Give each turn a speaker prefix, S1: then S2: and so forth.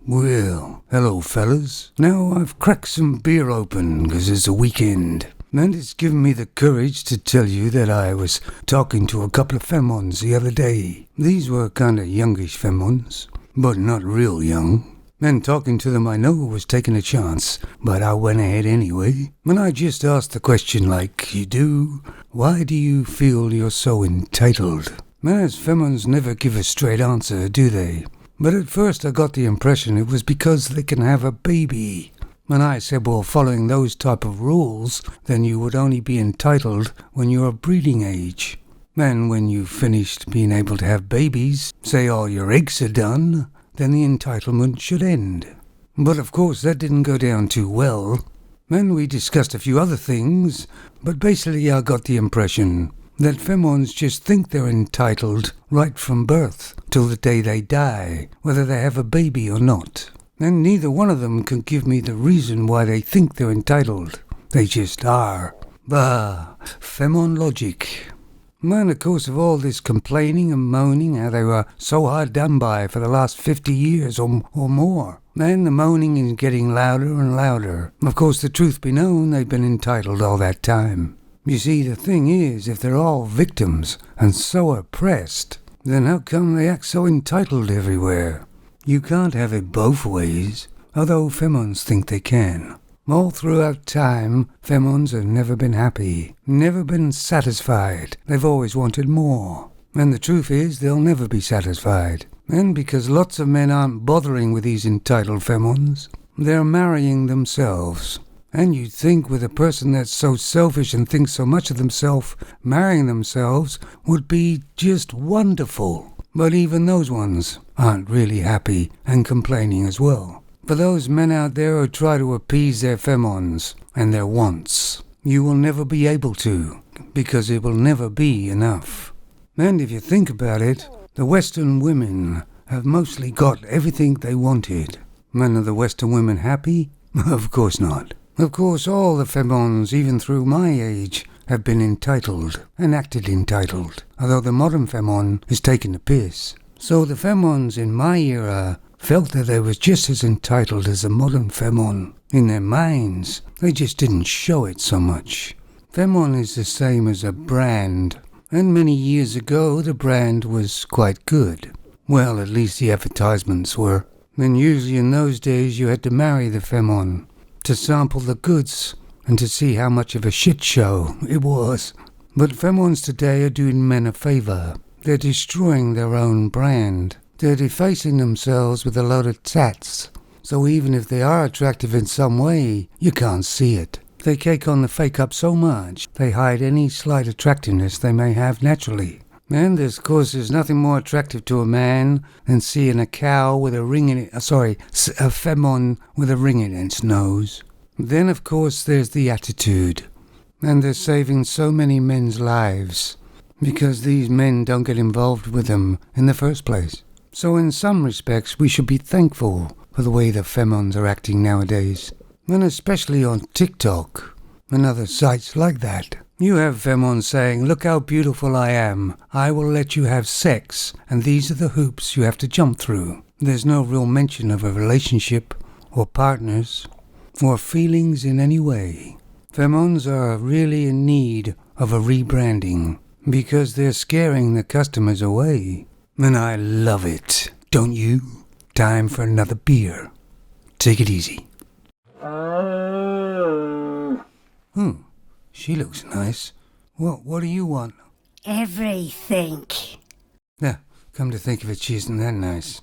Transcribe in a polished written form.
S1: Well, hello fellas. Now I've cracked some beer open 'cause it's a weekend. And it's given me the courage to tell you that I was talking to a couple of Femons the other day. These were kinda youngish Femons, but not real young. And talking to them I know was taking a chance, but I went ahead anyway. And I just asked the question like you do, why do you feel you're so entitled? As Femons never give a straight answer, do they? But at first I got the impression it was because they can have a baby. And I said, well, following those type of rules, then you would only be entitled when you're of breeding age. And when you've finished being able to have babies, say all your eggs are done, then the entitlement should end. But of course that didn't go down too well. Then we discussed a few other things, but basically I got the impression that Femons just think they're entitled right from birth till the day they die, whether they have a baby or not. And neither one of them can give me the reason why they think they're entitled. They just are. Bah, Femon logic. Man, of course, of all this complaining and moaning how they were so hard done by for the last 50 years or more. And the moaning is getting louder and louder. Of course, the truth be known, they've been entitled all that time. You see, the thing is, if they're all victims and so oppressed, then how come they act so entitled everywhere? You can't have it both ways, although Femons think they can. All throughout time, Femons have never been happy, never been satisfied. They've always wanted more. And the truth is, they'll never be satisfied. And because lots of men aren't bothering with these entitled Femons, they're marrying themselves. And you'd think with a person that's so selfish and thinks so much of themselves, marrying themselves would be just wonderful. But even those ones aren't really happy and complaining as well. For those men out there who try to appease their Femons and their wants, you will never be able to, because it will never be enough. And if you think about it, the Western women have mostly got everything they wanted. And are the Western women happy? Of course not. Of course, all the Femons, even through my age, have been entitled and acted entitled, although the modern Femon is taking the piss. So the Femons in my era felt that they were just as entitled as the modern Femon. In their minds, they just didn't show it so much. Femon is the same as a brand, and many years ago the brand was quite good. Well, at least the advertisements were. And usually in those days you had to marry the Femon to sample the goods and to see how much of a shit show it was. But Femons today are doing men a favor. They're destroying their own brand. They're defacing themselves with a load of tats. So even if they are attractive in some way, you can't see it. They cake on the fake up so much, they hide any slight attractiveness they may have naturally. And of course there's nothing more attractive to a man than seeing a cow with a ring in it, a Femon with a ring in its nose. Then of course there's the attitude. And they're saving so many men's lives, because these men don't get involved with them in the first place. So in some respects we should be thankful for the way the Femons are acting nowadays. And especially on TikTok and other sites like that. You have Femons saying, look how beautiful I am. I will let you have sex, and these are the hoops you have to jump through. There's no real mention of a relationship, or partners, or feelings in any way. Femons are really in need of a rebranding, because they're scaring the customers away. And I love it, don't you? Time for another beer. Take it easy. She looks nice. What do you want?
S2: Everything.
S1: Yeah, come to think of it, she isn't that nice.